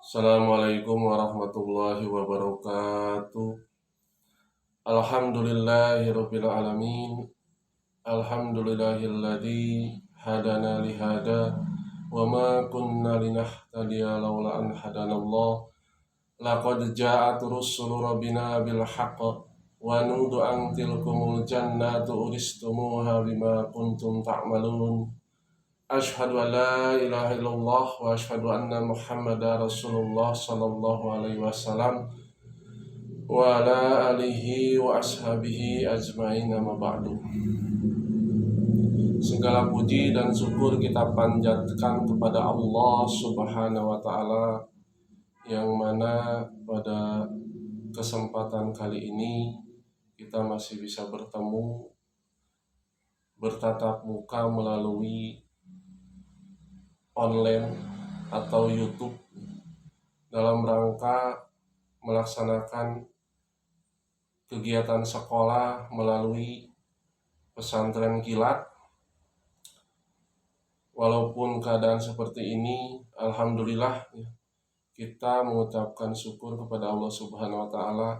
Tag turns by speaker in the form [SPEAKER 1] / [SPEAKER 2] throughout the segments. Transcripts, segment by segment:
[SPEAKER 1] Assalamualaikum warahmatullahi wabarakatuh. Alhamdulillahirabbil alamin. Alhamdulillahilladzi hadana li hada wa ma kunna linahtadiya laula an hadanallah. Laqad ja'at rusulu rabbina bil haqq wa nudu an tilkumul jannatu uristumuha bima kuntum ta'malun. Asyhadu an la ilaha illallah wa asyhadu anna Muhammadar Rasulullah sallallahu alaihi wasallam wa ala alihi wa ashabihi ajmain, amma ba'du. Segala puji dan syukur kita panjatkan kepada Allah Subhanahu wa taala, yang mana pada kesempatan kali ini kita masih bisa bertemu, bertatap muka melalui online atau YouTube dalam rangka melaksanakan kegiatan sekolah melalui pesantren kilat. Walaupun keadaan seperti ini, alhamdulillah kita mengucapkan syukur kepada Allah Subhanahu wa taala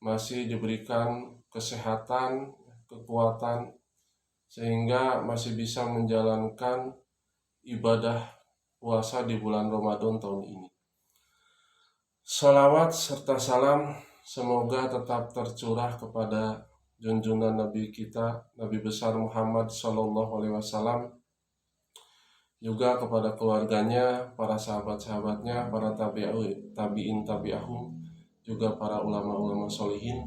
[SPEAKER 1] masih diberikan kesehatan, kekuatan, sehingga masih bisa menjalankan ibadah puasa di bulan Ramadan tahun ini. Salawat serta salam semoga tetap tercurah kepada junjungan Nabi kita, Nabi besar Muhammad Sallallahu Alaihi Wasallam, juga kepada keluarganya, para sahabat-sahabatnya, para tabi'in tabi'ahum, juga para ulama-ulama solihin.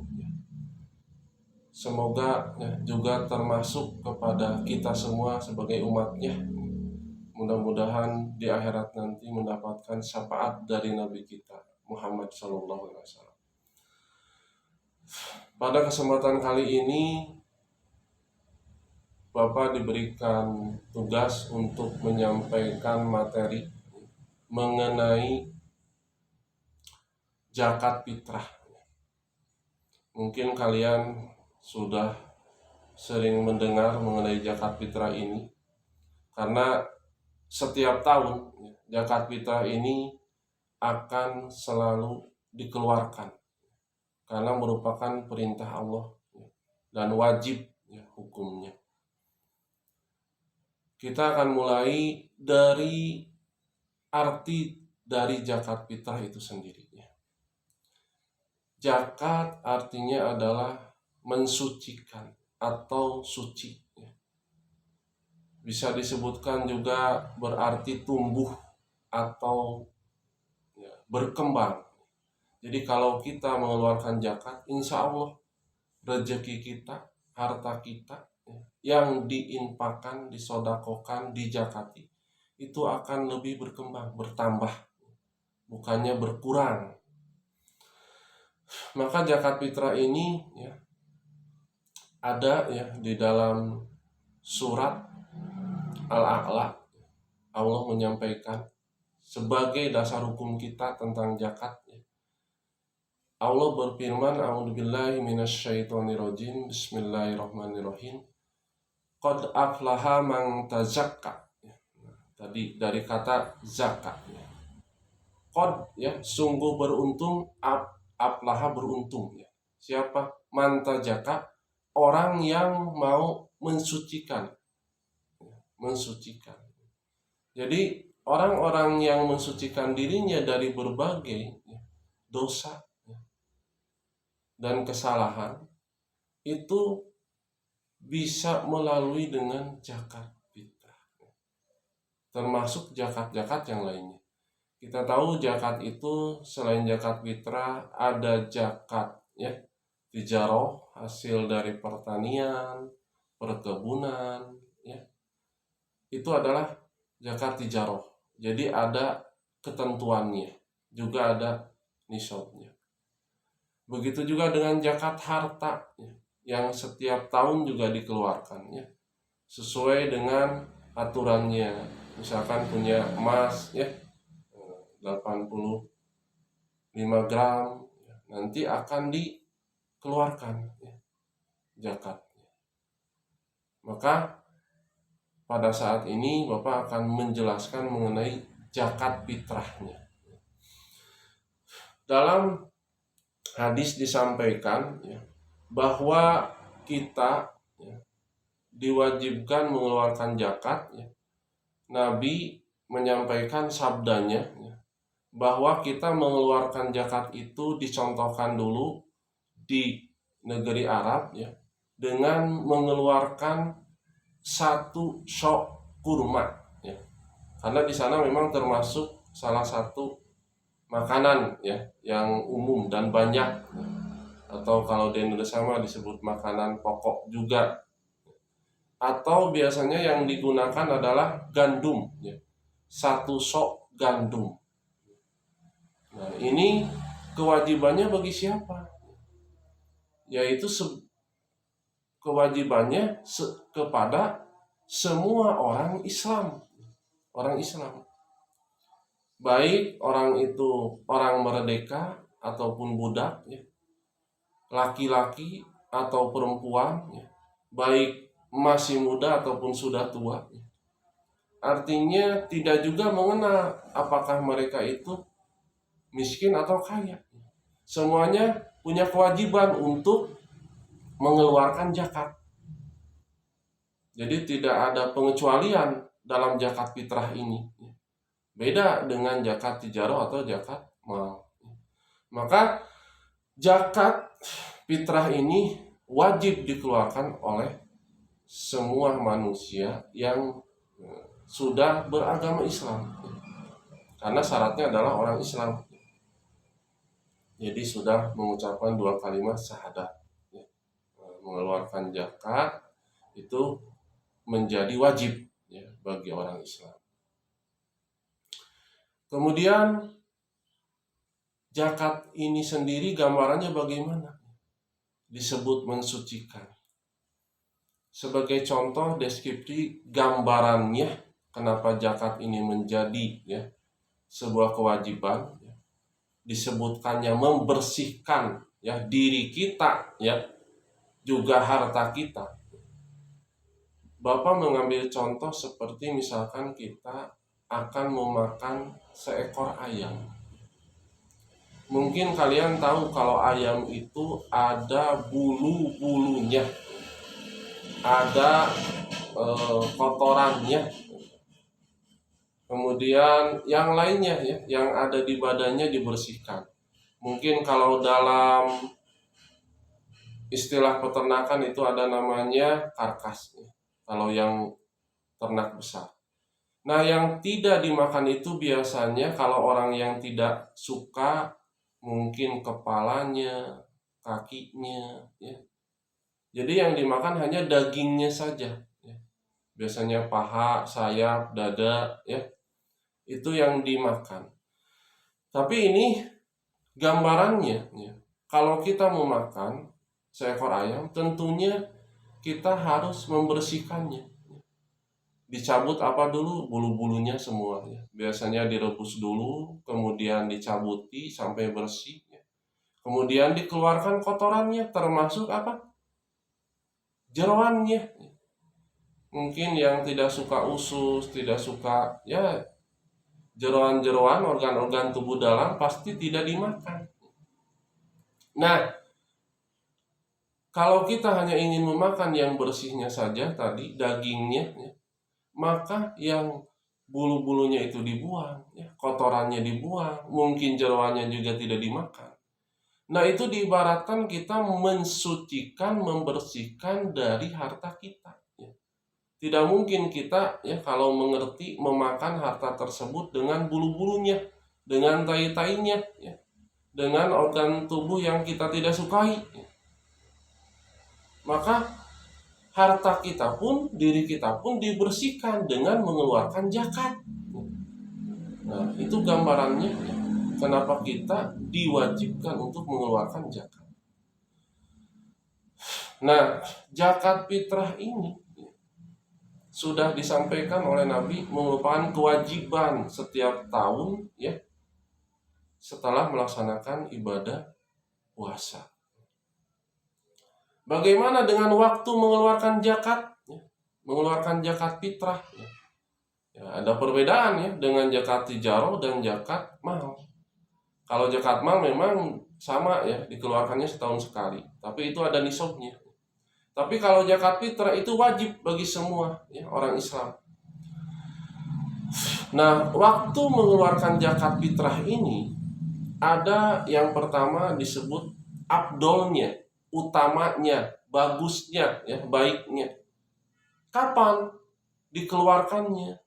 [SPEAKER 1] Semoga juga termasuk kepada kita semua sebagai umatnya. Mudah-mudahan di akhirat nanti mendapatkan syafaat dari Nabi kita Muhammad Sallallahu Alaihi Wasallam. Pada kesempatan kali ini Bapak diberikan tugas untuk menyampaikan materi mengenai zakat fitrah. Mungkin kalian sudah sering mendengar mengenai zakat fitrah ini, karena setiap tahun zakat fitrah ini akan selalu dikeluarkan karena merupakan perintah Allah dan wajib hukumnya. Kita akan mulai dari arti dari zakat fitrah itu sendiri. Zakat artinya adalah mensucikan atau suci. Bisa disebutkan juga berarti tumbuh atau berkembang. Jadi kalau kita mengeluarkan zakat, insya Allah rezeki kita, harta kita yang diinfakkan, disodakokan, dijakati, itu akan lebih berkembang, bertambah, bukannya berkurang. Maka zakat fitrah ini ada di dalam surat Al-A'la. Allah menyampaikan sebagai dasar hukum kita tentang zakat. Allah berfirman, a'udzubillahi minasyaitonirrajim, bismillahirrahmanirrahim. Qad aflaha man tazakka. Tadi dari kata zakat. Qad sungguh beruntung, aflaha beruntung. Siapa? Man tazakka, orang yang mau mensucikan. Jadi orang-orang yang mensucikan dirinya dari berbagai dosa dan kesalahan itu bisa melalui dengan zakat fitrah, termasuk zakat-zakat yang lainnya. Kita tahu zakat itu selain zakat fitrah ada zakat tijarah, hasil dari pertanian, perkebunan, itu adalah zakat tijarah. Jadi ada ketentuannya, juga ada nisabnya. Begitu juga dengan zakat harta yang setiap tahun juga dikeluarkan sesuai dengan aturannya. Misalkan punya emas 85 gram, nanti akan dikeluarkan zakatnya. Maka pada saat ini Bapak akan menjelaskan mengenai zakat fitrahnya. Dalam hadis disampaikan ya, bahwa kita ya, diwajibkan mengeluarkan zakat ya. Nabi menyampaikan sabdanya ya, bahwa kita mengeluarkan zakat itu dicontohkan dulu di negeri Arab ya, dengan mengeluarkan satu sok kurma ya. Karena di sana memang termasuk salah satu makanan ya yang umum dan banyak ya. Atau kalau di Indonesia mah disebut makanan pokok juga. Atau biasanya yang digunakan adalah gandum ya. Satu sok gandum. Nah, ini kewajibannya bagi siapa? Yaitu kewajibannya kepada semua orang Islam. Orang Islam. Baik orang itu orang merdeka ataupun budak ya. Laki-laki atau perempuan ya. Baik masih muda ataupun sudah tua ya. Artinya tidak juga mengenal apakah mereka itu miskin atau kaya. Semuanya punya kewajiban untuk mengeluarkan zakat. Jadi tidak ada pengecualian dalam zakat fitrah ini. Beda dengan zakat tijarah atau zakat mal. Maka zakat fitrah ini wajib dikeluarkan oleh semua manusia yang sudah beragama Islam. Karena syaratnya adalah orang Islam. Jadi sudah mengucapkan 2 kalimat syahadat. Mengeluarkan zakat itu menjadi wajib ya, bagi orang Islam. Kemudian zakat ini sendiri gambarannya bagaimana? Disebut mensucikan. Sebagai contoh deskripsi gambarannya kenapa zakat ini menjadi ya, sebuah kewajiban ya, disebutkannya membersihkan ya diri kita ya, juga harta kita. Bapak mengambil contoh seperti misalkan kita akan memakan seekor ayam. Mungkin kalian tahu kalau ayam itu ada bulu-bulunya, ada kotorannya, kemudian yang lainnya ya, yang ada di badannya dibersihkan. Mungkin kalau dalam istilah peternakan itu ada namanya karkas ya, kalau yang ternak besar. Nah, yang tidak dimakan itu biasanya kalau orang yang tidak suka, mungkin kepalanya, kakinya ya. Jadi yang dimakan hanya dagingnya saja ya. Biasanya paha, sayap, dada ya. Itu yang dimakan. Tapi ini gambarannya ya. Kalau kita mau makan seekor ayam, tentunya kita harus membersihkannya. Dicabut apa dulu? Bulu-bulunya semua ya. Biasanya direbus dulu, kemudian dicabuti sampai bersih ya. Kemudian dikeluarkan kotorannya, termasuk apa? Jeroannya. Mungkin yang tidak suka usus, tidak suka ya jeroan-jeroan organ-organ tubuh dalam pasti tidak dimakan. Nah, kalau kita hanya ingin memakan yang bersihnya saja tadi, dagingnya ya, maka yang bulu-bulunya itu dibuang, ya, kotorannya dibuang, mungkin jeroannya juga tidak dimakan. Nah, itu diibaratkan kita mensucikan, membersihkan dari harta kita. Ya. Tidak mungkin kita ya kalau mengerti memakan harta tersebut dengan bulu-bulunya, dengan tai-tainya, ya, dengan organ tubuh yang kita tidak sukai. Ya. Maka harta kita pun, diri kita pun dibersihkan dengan mengeluarkan zakat. Nah, itu gambarannya ya, kenapa kita diwajibkan untuk mengeluarkan zakat. Nah, zakat fitrah ini ya, sudah disampaikan oleh Nabi merupakan kewajiban setiap tahun ya, setelah melaksanakan ibadah puasa. Bagaimana dengan waktu mengeluarkan zakat? Ya, mengeluarkan zakat fitrah. Ya, ada perbedaan ya dengan zakat tijarah dan zakat mal. Kalau zakat mal memang sama ya, dikeluarkannya setahun sekali, tapi itu ada nisabnya. Tapi kalau zakat fitrah itu wajib bagi semua ya, orang Islam. Nah, waktu mengeluarkan zakat fitrah ini ada yang pertama disebut afdolnya, utamanya, bagusnya, ya, baiknya. Kapan dikeluarkannya?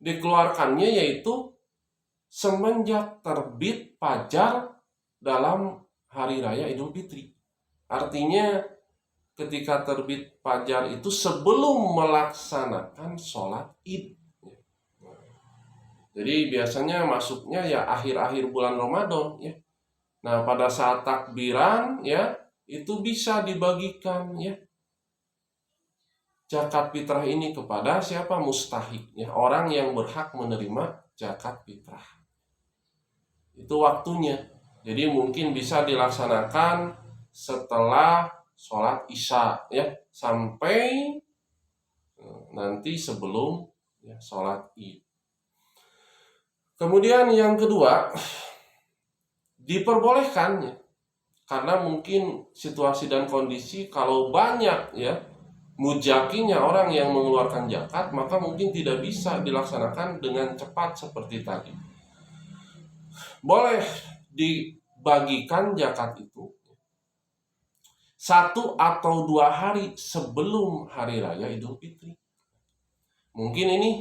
[SPEAKER 1] Dikeluarkannya yaitu semenjak terbit fajar dalam hari raya Idul Fitri. Artinya ketika terbit fajar itu sebelum melaksanakan sholat Id. Jadi biasanya masuknya ya akhir-akhir bulan Ramadan ya. Nah, pada saat takbiran ya itu bisa dibagikan ya zakat fitrah ini kepada siapa? Mustahik ya, orang yang berhak menerima zakat fitrah. Itu waktunya. Jadi mungkin bisa dilaksanakan setelah sholat Isya ya, sampai nanti sebelum ya, sholat Id. Kemudian yang kedua, diperbolehkan ya, karena mungkin situasi dan kondisi kalau banyak ya mujakinya orang yang mengeluarkan zakat, maka mungkin tidak bisa dilaksanakan dengan cepat seperti tadi. Boleh dibagikan zakat itu 1 atau 2 hari sebelum hari raya Idul Fitri. Mungkin ini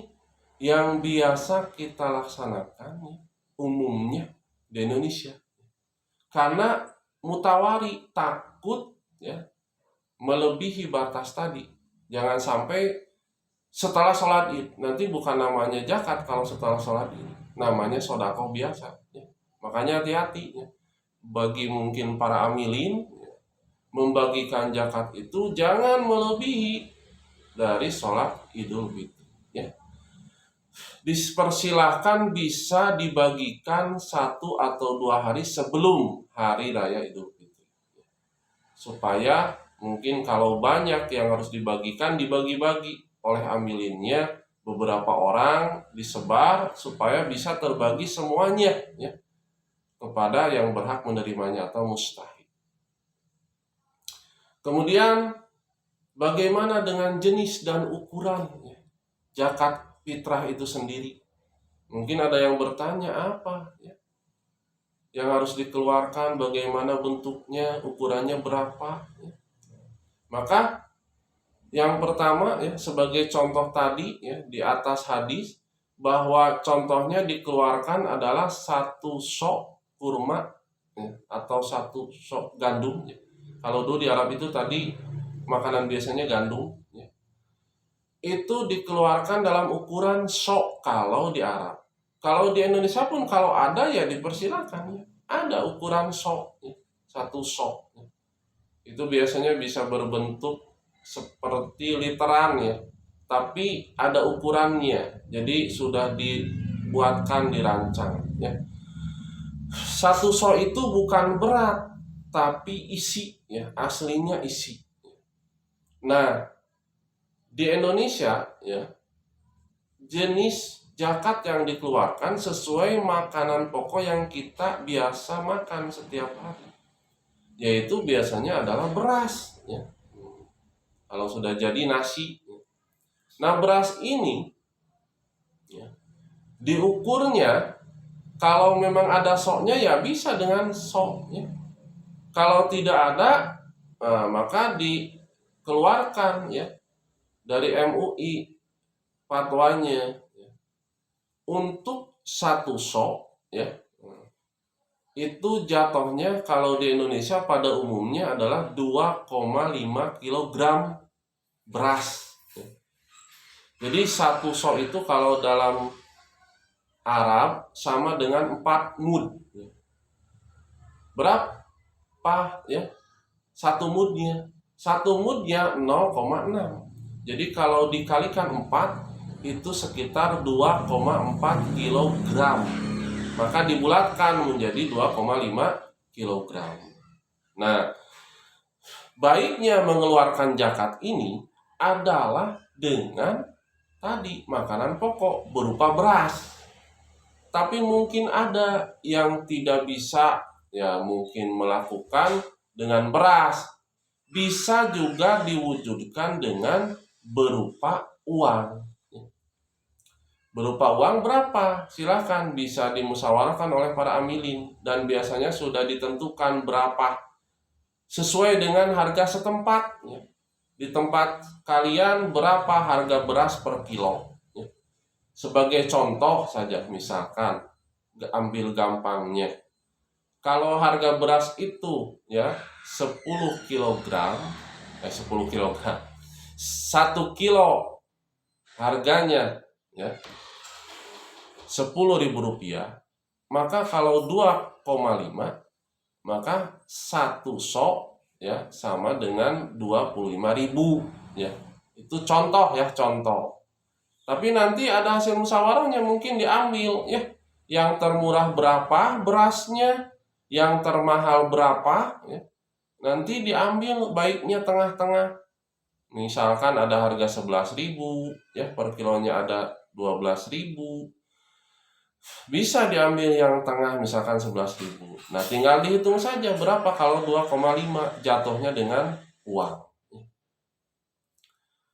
[SPEAKER 1] yang biasa kita laksanakan ya, umumnya di Indonesia. Karena mutawari, takut ya melebihi batas tadi. Jangan sampai setelah sholat Id, nanti bukan namanya zakat kalau setelah sholat Id, namanya sodako biasa ya. Makanya hati-hati ya, bagi mungkin para amilin ya, membagikan zakat itu jangan melebihi dari sholat Idul Fitri ya. Dipersilahkan bisa dibagikan 1 atau 2 hari sebelum hari raya Idul Fitri, supaya mungkin kalau banyak yang harus dibagikan, dibagi-bagi oleh amilinnya beberapa orang, disebar supaya bisa terbagi semuanya ya kepada yang berhak menerimanya atau mustahik. Kemudian bagaimana dengan jenis dan ukuran ya, zakat fitrah itu sendiri? Mungkin ada yang bertanya apa ya yang harus dikeluarkan, bagaimana bentuknya, ukurannya berapa ya. Maka yang pertama ya, sebagai contoh tadi ya di atas hadis, bahwa contohnya dikeluarkan adalah 1 sok kurma ya, atau 1 sok gandum ya. Kalau dulu di Arab itu tadi makanan biasanya gandum ya. Itu dikeluarkan dalam ukuran sok kalau di Arab. Kalau di Indonesia pun kalau ada ya dipersilakan ya. Ada ukuran sok ya, 1 sok ya. Itu biasanya bisa berbentuk seperti literan ya, tapi ada ukurannya. Jadi sudah dibuatkan, dirancang ya. 1 sok itu bukan berat, tapi isi ya, aslinya isi. Nah, di Indonesia ya, jenis zakat yang dikeluarkan sesuai makanan pokok yang kita biasa makan setiap hari, yaitu biasanya adalah beras ya. Kalau sudah jadi nasi. Nah, beras ini ya, diukurnya kalau memang ada soknya ya bisa dengan sok ya. Kalau tidak ada, maka dikeluarkan ya dari MUI fatwanya ya. Untuk 1 sok ya, itu jatuhnya kalau di Indonesia pada umumnya adalah 2,5 kg beras. Jadi 1 sok itu kalau dalam Arab sama dengan 4 mud. Berapa ya? 1 mudnya. 1 mudnya 0,6. Jadi kalau dikalikan 4 itu sekitar 2,4 kg. Maka dibulatkan menjadi 2,5 kg. Nah, baiknya mengeluarkan zakat ini adalah dengan tadi makanan pokok berupa beras. Tapi mungkin ada yang tidak bisa, ya mungkin melakukan dengan beras. Bisa juga diwujudkan dengan berupa uang. Berupa uang berapa? Silakan bisa dimusyawarahkan oleh para amilin dan biasanya sudah ditentukan berapa sesuai dengan harga setempat. Di tempat kalian berapa harga beras per kilo? Sebagai contoh saja, misalkan ambil gampangnya, kalau harga beras itu ya 10 kilogram 10 kilogram 1 kilo harganya ya Rp10.000, maka kalau 2,5 maka satu sok ya sama dengan 25.000 ya. Itu contoh ya, contoh. Tapi nanti ada hasil musyawarahnya, mungkin diambil ya. Yang termurah berapa berasnya, yang termahal berapa ya. Nanti diambil baiknya tengah-tengah. Misalkan ada harga 11.000 ya, per kilonya ada 12.000. Bisa diambil yang tengah misalkan 11.000. Nah, tinggal dihitung saja berapa kalau 2,5 jatuhnya dengan uang.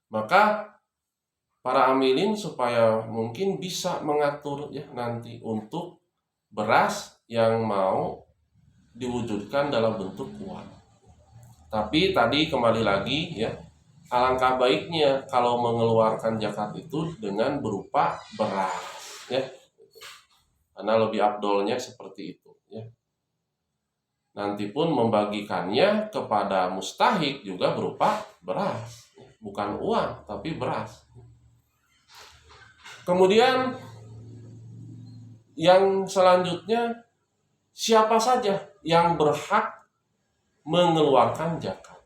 [SPEAKER 1] Maka para amilin supaya mungkin bisa mengatur ya nanti untuk beras yang mau diwujudkan dalam bentuk uang. Tapi tadi kembali lagi ya, alangkah baiknya kalau mengeluarkan zakat itu dengan berupa beras ya. Karena lebih afdolnya seperti itu ya. Nanti pun membagikannya kepada mustahik juga berupa beras, bukan uang tapi beras. Kemudian yang selanjutnya, siapa saja yang berhak mengeluarkan zakat?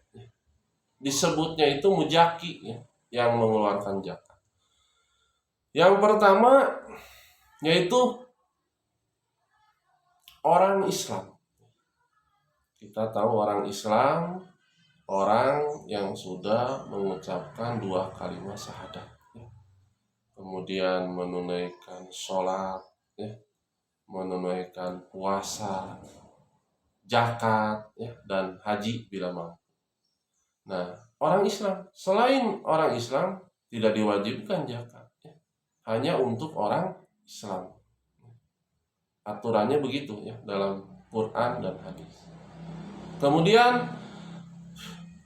[SPEAKER 1] Disebutnya itu mujaki ya, yang mengeluarkan zakat. Yang pertama yaitu orang Islam. Kita tahu orang Islam, orang yang sudah mengucapkan 2 kalimat syahadat, kemudian menunaikan sholat, menunaikan puasa, zakat, dan haji bila mampu. Nah, orang Islam, selain orang Islam tidak diwajibkan zakat, hanya untuk orang Islam. Aturannya begitu ya dalam Quran dan hadis. Kemudian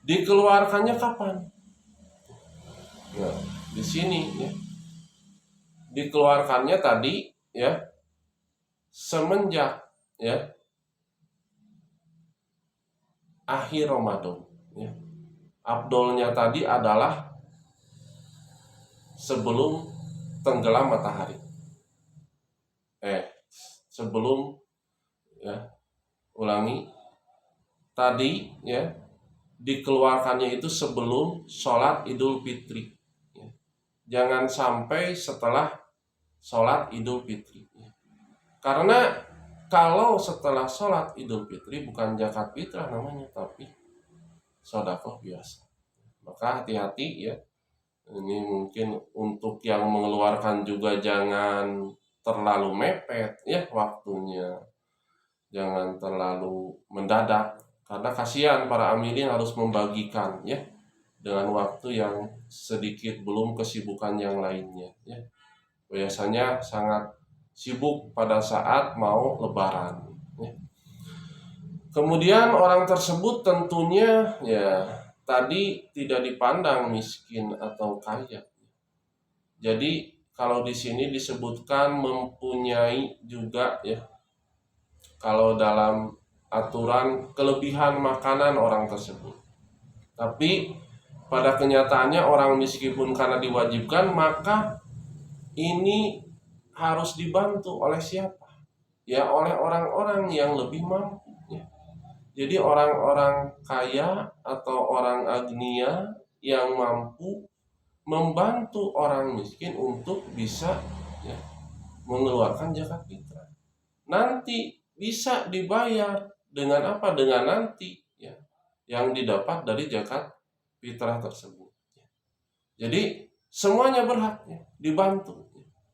[SPEAKER 1] dikeluarkannya kapan? Nah, di sini ya. Dikeluarkannya tadi ya semenjak ya akhir Ramadan ya. Afdolnya tadi adalah sebelum tenggelam matahari. Sebelum ya, ulangi. Tadi ya dikeluarkannya itu sebelum sholat Idul Fitri ya. Jangan sampai setelah sholat Idul Fitri ya. Karena kalau setelah sholat Idul Fitri bukan zakat fitrah namanya, tapi sedekah biasa. Maka hati-hati ya. Ini mungkin untuk yang mengeluarkan juga jangan terlalu mepet ya waktunya. Jangan terlalu mendadak. Karena kasihan para amilin harus membagikan ya dengan waktu yang sedikit belum kesibukan yang lainnya ya. Biasanya sangat sibuk pada saat mau lebaran ya. Kemudian orang tersebut tentunya ya tadi tidak dipandang miskin atau kaya. Jadi kalau di sini disebutkan mempunyai juga ya, kalau dalam aturan kelebihan makanan orang tersebut. Tapi pada kenyataannya orang miskin pun karena diwajibkan, maka ini harus dibantu oleh siapa? Ya oleh orang-orang yang lebih mampu ya. Jadi orang-orang kaya atau orang agnia yang mampu membantu orang miskin untuk bisa ya, mengeluarkan zakat fitrah. Nanti bisa dibayar dengan apa? Dengan nanti ya yang didapat dari zakat fitrah tersebut. Jadi semuanya berhak ya, dibantu.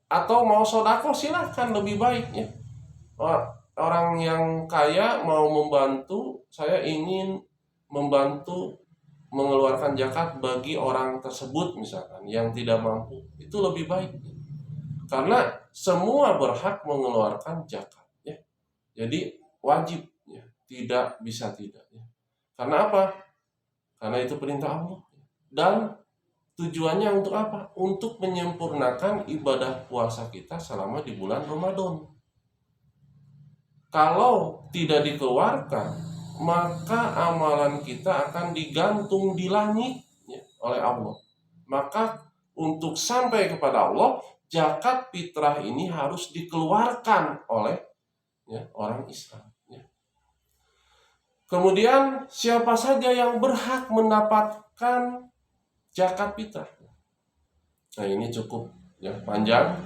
[SPEAKER 1] Atau mau sodako silahkan, lebih baiknya. Orang yang kaya mau membantu, saya ingin membantu mengeluarkan zakat bagi orang tersebut misalkan yang tidak mampu, itu lebih baik. Karena semua berhak mengeluarkan zakat ya. Jadi wajib ya, tidak bisa tidak ya. Karena apa? Karena itu perintah Allah. Dan tujuannya untuk apa? Untuk menyempurnakan ibadah puasa kita selama di bulan Ramadan. Kalau tidak dikeluarkan, maka amalan kita akan digantung di langit ya, oleh Allah. Maka untuk sampai kepada Allah, zakat fitrah ini harus dikeluarkan oleh ya, orang Islam. Ya. Kemudian siapa saja yang berhak mendapatkan zakat fitrah? Nah ini cukup ya, panjang.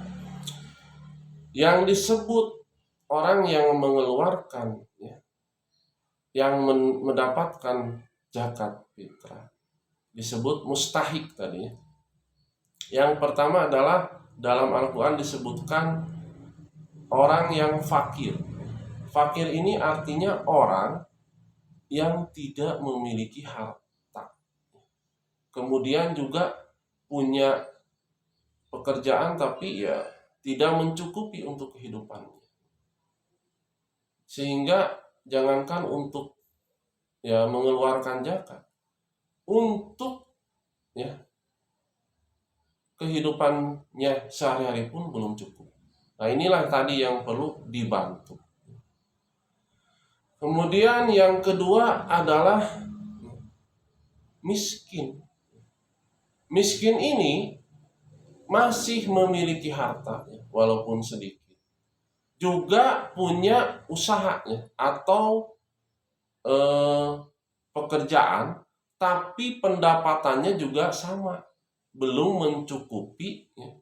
[SPEAKER 1] Yang disebut orang yang mengeluarkan ya, yang mendapatkan zakat fitrah disebut mustahik tadi ya. Yang pertama adalah dalam Al-Quran disebutkan orang yang fakir. Fakir ini artinya orang yang tidak memiliki harta, kemudian juga punya pekerjaan tapi ya tidak mencukupi untuk kehidupannya. Sehingga jangankan untuk ya mengeluarkan zakat, untuk ya kehidupannya sehari-hari pun belum cukup. Nah inilah tadi yang perlu dibantu. Kemudian yang kedua adalah miskin. Miskin ini masih memiliki harta walaupun sedikit, juga punya usahanya atau pekerjaan, tapi pendapatannya juga sama, belum mencukupi ya,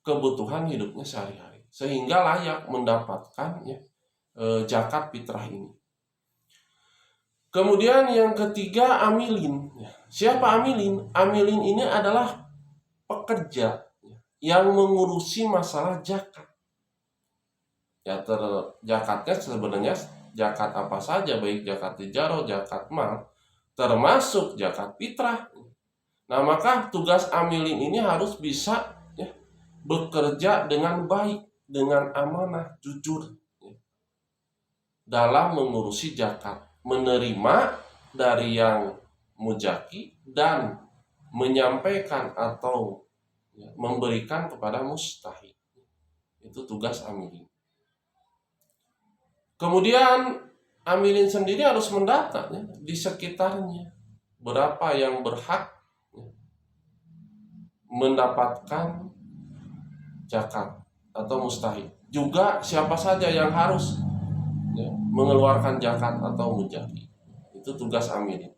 [SPEAKER 1] kebutuhan hidupnya sehari-hari, sehingga layak mendapatkan ya, zakat fitrah ini. Kemudian yang ketiga amilin. Siapa amilin? Amilin ini adalah pekerja yang mengurusi masalah zakat. Ya zakatnya sebenarnya zakat apa saja, baik zakat tijarah, zakat mal, termasuk zakat fitrah. Nah maka tugas amilin ini harus bisa ya, bekerja dengan baik, dengan amanah, jujur ya, dalam mengurusi zakat, menerima dari yang mujaki dan menyampaikan atau ya, memberikan kepada mustahik. Itu tugas amilin. Kemudian amilin sendiri harus mendata ya, di sekitarnya berapa yang berhak ya, mendapatkan zakat atau mustahik. Juga siapa saja yang harus ya, mengeluarkan zakat atau mujaki. Itu tugas amilin.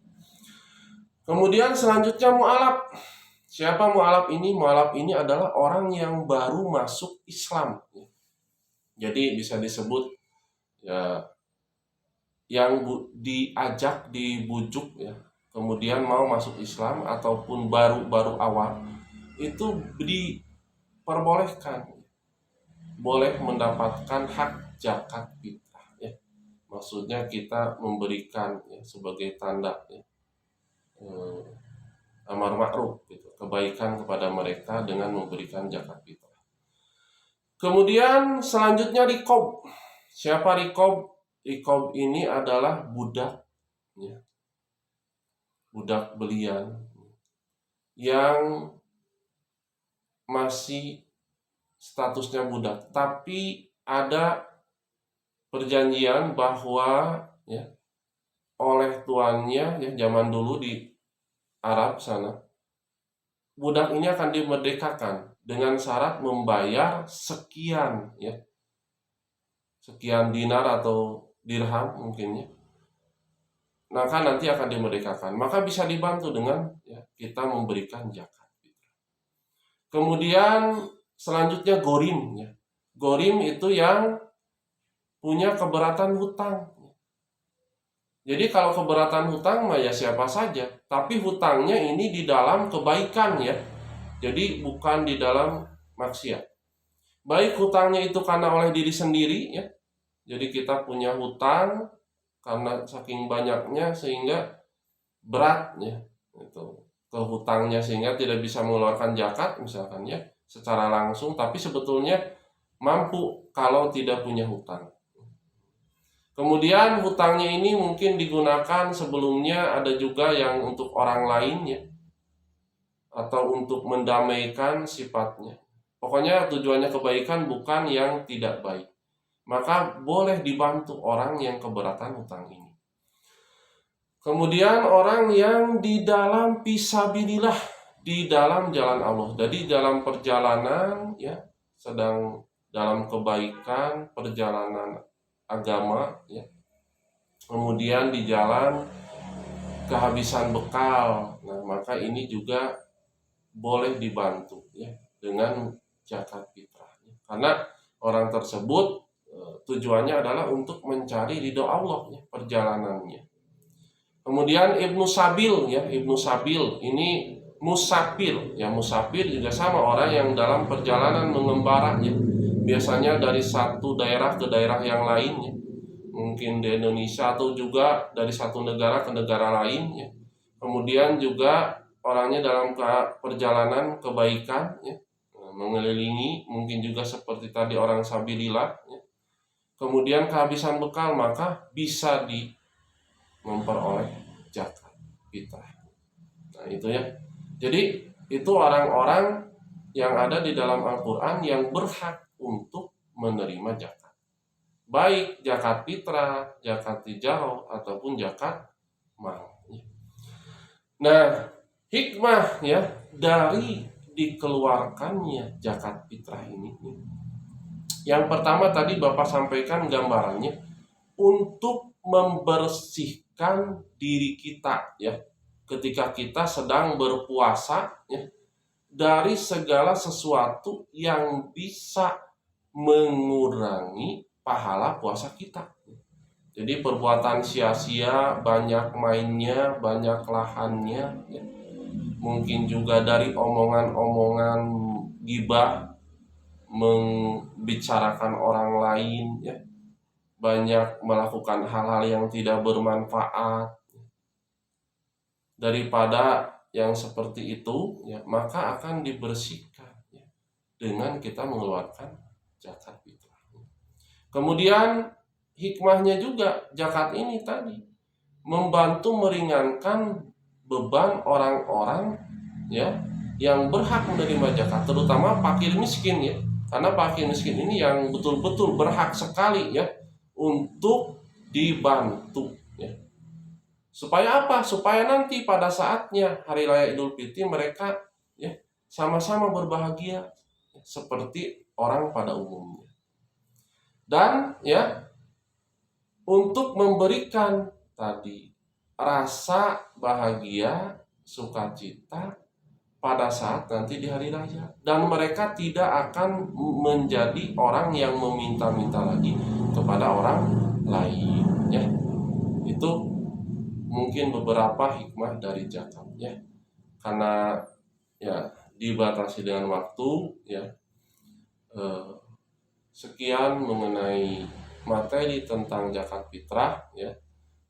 [SPEAKER 1] Kemudian selanjutnya mu'alaf. Siapa mu'alaf ini? Mu'alaf ini adalah orang yang baru masuk Islam. Jadi bisa disebut ya, yang diajak, dibujuk ya, kemudian mau masuk Islam ataupun baru awal, itu diperbolehkan, boleh mendapatkan hak zakat fitrah ya. Maksudnya kita memberikan ya, sebagai tanda ya, amar ma'ruf gitu, kebaikan kepada mereka dengan memberikan zakat fitrah. Kemudian selanjutnya riqab. Siapa riqab? Riqab ini adalah budak ya, budak belian yang masih statusnya budak, tapi ada perjanjian bahwa ya, oleh tuannya ya, zaman dulu di Arab sana, budak ini akan dimerdekakan dengan syarat membayar sekian ya, sekian dinar atau dirham mungkinnya. Maka nanti akan dimerdekakan. Maka bisa dibantu dengan ya, kita memberikan zakat. Kemudian selanjutnya gorim ya. Gorim itu yang punya keberatan hutang. Jadi kalau keberatan hutang mah ya siapa saja, tapi hutangnya ini di dalam kebaikan ya. Jadi bukan di dalam maksiat. Baik hutangnya itu karena oleh diri sendiri ya. Jadi kita punya hutang karena saking banyaknya sehingga beratnya itu ke hutangnya sehingga tidak bisa mengeluarkan zakat misalkan ya secara langsung, tapi sebetulnya mampu kalau tidak punya hutang. Kemudian hutangnya ini mungkin digunakan sebelumnya ada juga yang untuk orang lain ya, atau untuk mendamaikan sifatnya. Pokoknya tujuannya kebaikan bukan yang tidak baik. Maka boleh dibantu orang yang keberatan hutang ini. Kemudian orang yang di dalam fisabilillah, di dalam jalan Allah. Jadi dalam perjalanan ya, sedang dalam kebaikan, perjalanan agama ya. Kemudian di jalan kehabisan bekal. Nah, maka ini juga boleh dibantu ya dengan zakat fitrah. Karena orang tersebut tujuannya adalah untuk mencari ridho Allah ya, perjalanannya. Kemudian Ibnu Sabil ya, Ibnu Sabil ini musafir ya, musafir juga sama orang yang dalam perjalanan mengembara ya. Biasanya dari satu daerah ke daerah yang lainnya. Mungkin di Indonesia atau juga dari satu negara ke negara lain ya. Kemudian juga orangnya dalam perjalanan kebaikan ya, mengelilingi, mungkin juga seperti tadi orang sabilillah ya. Kemudian kehabisan bekal, maka bisa memperoleh zakat fitrah. Nah itu ya. Jadi itu orang-orang yang ada di dalam Al-Quran yang berhak untuk menerima zakat. Baik zakat fitrah, zakat tijarah, ataupun zakat mal. Nah, hikmah ya dari dikeluarkannya zakat fitrah ini. Yang pertama tadi Bapak sampaikan gambarannya untuk membersihkan diri kita ya ketika kita sedang berpuasa ya, dari segala sesuatu yang bisa mengurangi pahala puasa kita. Jadi perbuatan sia-sia, banyak mainnya, banyak lahannya ya. Mungkin juga dari omongan-omongan gibah, membicarakan orang lain ya, banyak melakukan hal-hal yang tidak bermanfaat. Daripada yang seperti itu ya, maka akan dibersihkan ya, dengan kita mengeluarkan zakat fitrah. Kemudian hikmahnya juga zakat ini tadi membantu meringankan beban orang-orang ya yang berhak menerima zakat, terutama fakir miskin ya. Karena fakir miskin ini yang betul-betul berhak sekali ya untuk dibantu ya. Supaya apa? Supaya nanti pada saatnya hari raya Idul Fitri mereka ya sama-sama berbahagia ya, seperti orang pada umumnya. Dan ya untuk memberikan tadi rasa bahagia, sukacita pada saat nanti di hari raya, dan mereka tidak akan menjadi orang yang meminta-minta lagi kepada orang lain ya. Itu mungkin beberapa hikmah dari zakat ya. Karena ya dibatasi dengan waktu ya, sekian mengenai materi tentang zakat fitrah ya.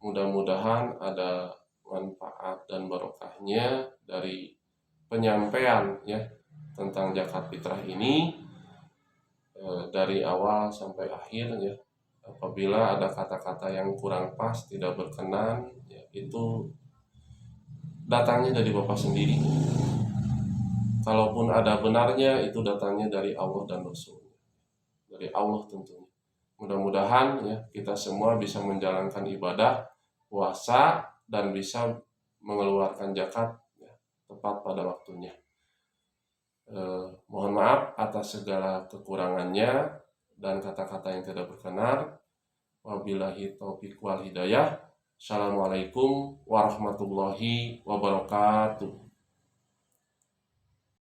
[SPEAKER 1] Mudah-mudahan ada manfaat dan barokahnya dari penyampaian ya tentang zakat fitrah ini dari awal sampai akhir ya. Apabila ada kata-kata yang kurang pas, tidak berkenan ya, itu datangnya dari Bapak sendiri. Kalaupun ada benarnya, itu datangnya dari Allah dan Rasul, dari Allah tentunya. Mudah-mudahan ya kita semua bisa menjalankan ibadah puasa dan bisa mengeluarkan zakat ya, tepat pada waktunya. Mohon maaf atas segala kekurangannya dan kata-kata yang tidak berkenan. Wabillahi taufiq wal hidayah. Assalamualaikum warahmatullahi wabarakatuh.